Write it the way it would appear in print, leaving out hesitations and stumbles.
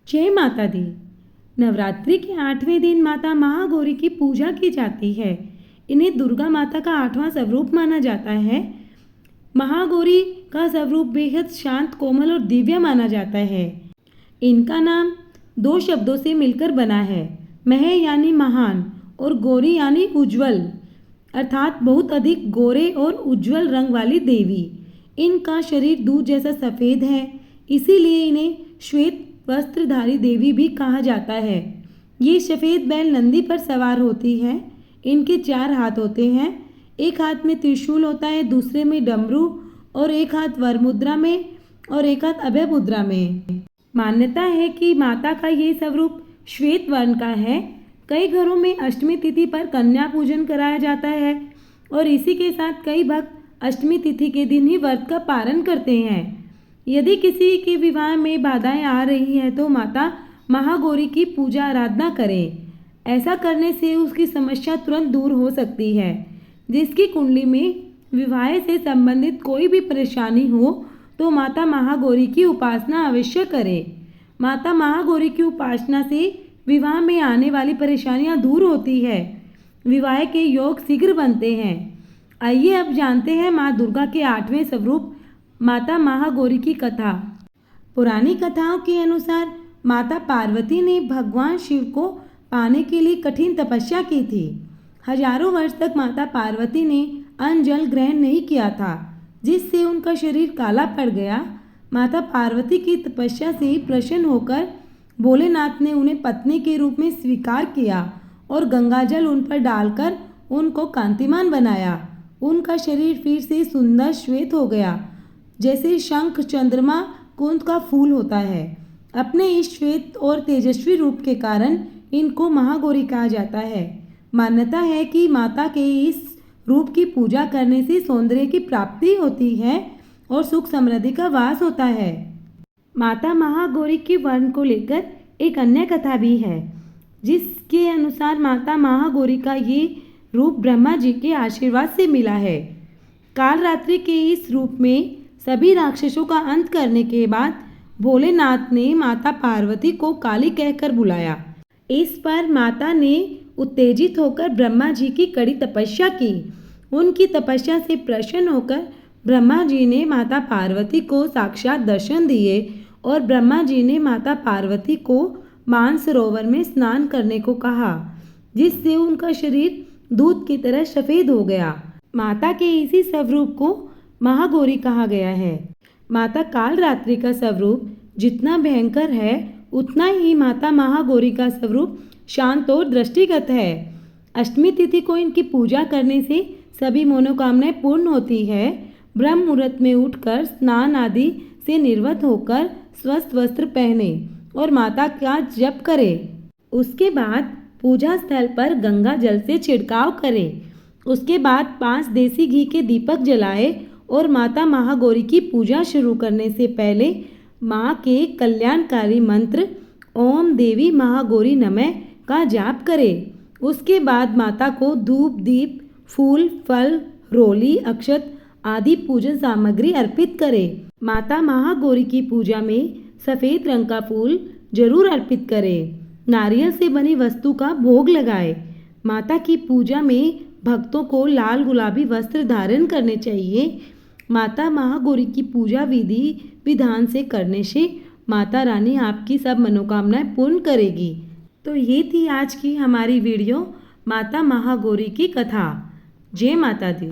जय माता दी। नवरात्रि के 8वें दिन माता महागौरी की पूजा की जाती है। इन्हें दुर्गा माता का 8वां स्वरूप माना जाता है। महागौरी का स्वरूप बेहद शांत, कोमल और दिव्य माना जाता है। इनका नाम 2 शब्दों से मिलकर बना है, मह यानी महान और गौरी यानी उज्जवल, अर्थात बहुत अधिक गोरे और उज्जवल रंग वाली देवी। इनका शरीर दूध जैसा सफ़ेद है, इसीलिए इन्हें श्वेत वस्त्रधारी देवी भी कहा जाता है। ये सफ़ेद बैल नंदी पर सवार होती है। इनके 4 हाथ होते हैं। एक हाथ में त्रिशूल होता है, दूसरे में डमरू और एक हाथ वरमुद्रा में और एक हाथ अभय मुद्रा में। मान्यता है कि माता का ये स्वरूप श्वेत वर्ण का है। कई घरों में अष्टमी तिथि पर कन्या पूजन कराया जाता है और इसी के साथ कई भक्त अष्टमी तिथि के दिन ही व्रत का पारण करते हैं। यदि किसी के विवाह में बाधाएं आ रही हैं तो माता महागौरी की पूजा आराधना करें। ऐसा करने से उसकी समस्या तुरंत दूर हो सकती है। जिसकी कुंडली में विवाह से संबंधित कोई भी परेशानी हो तो माता महागौरी की उपासना अवश्य करें। माता महागौरी की उपासना से विवाह में आने वाली परेशानियां दूर होती है। विवाह के योग शीघ्र बनते हैं। आइए अब जानते हैं माँ दुर्गा के 8वें स्वरूप माता महागौरी की कथा। पुरानी कथाओं के अनुसार माता पार्वती ने भगवान शिव को पाने के लिए कठिन तपस्या की थी। हजारों वर्ष तक माता पार्वती ने अन्न जल ग्रहण नहीं किया था, जिससे उनका शरीर काला पड़ गया। माता पार्वती की तपस्या से प्रसन्न होकर भोलेनाथ ने उन्हें पत्नी के रूप में स्वीकार किया और गंगाजल उन पर डालकर उनको कांतिमान बनाया। उनका शरीर फिर से सुंदर श्वेत हो गया, जैसे शंख चंद्रमा कुंद का फूल होता है। अपने इस श्वेत और तेजस्वी रूप के कारण इनको महागौरी कहा जाता है। मान्यता है कि माता के इस रूप की पूजा करने से सौंदर्य की प्राप्ति होती है और सुख समृद्धि का वास होता है। माता महागौरी के वर्ण को लेकर एक अन्य कथा भी है, जिसके अनुसार माता महागौरी का ये रूप ब्रह्मा जी के आशीर्वाद से मिला है। काल रात्रि के इस रूप में सभी राक्षसों का अंत करने के बाद भोलेनाथ ने माता पार्वती को काली कहकर बुलाया। इस पर माता ने उत्तेजित होकर ब्रह्मा जी की कड़ी तपस्या की। उनकी तपस्या से प्रसन्न होकर ब्रह्मा जी ने माता पार्वती को साक्षात दर्शन दिए और ब्रह्मा जी ने माता पार्वती को मानसरोवर में स्नान करने को कहा, जिससे उनका शरीर दूध की तरह सफ़ेद हो गया। माता के इसी स्वरूप को महागौरी कहा गया है। माता काल रात्रि का स्वरूप जितना भयंकर है, उतना ही माता महागौरी का स्वरूप शांत और दृष्टिगत है। अष्टमी तिथि को इनकी पूजा करने से सभी मनोकामनाएं पूर्ण होती है। ब्रह्म मुहूर्त में उठकर स्नान आदि से निर्वत होकर स्वस्थ वस्त्र पहने और माता का जप करें। उसके बाद पूजा स्थल पर गंगा जल से छिड़काव करें। उसके बाद 5 देसी घी के दीपक जलाए और माता महागौरी की पूजा शुरू करने से पहले माँ के कल्याणकारी मंत्र ओम देवी महागौरी नमः का जाप करें। उसके बाद माता को धूप, दीप, फूल, फल, रोली, अक्षत आदि पूजन सामग्री अर्पित करें। माता महागौरी की पूजा में सफ़ेद रंग का फूल जरूर अर्पित करें। नारियल से बनी वस्तु का भोग लगाएं। माता की पूजा में भक्तों को लाल गुलाबी वस्त्र धारण करने चाहिए। माता महागौरी की पूजा विधि विधान से करने से माता रानी आपकी सब मनोकामनाएं पूर्ण करेगी। तो ये थी आज की हमारी वीडियो माता महागौरी की कथा। जय माता दी।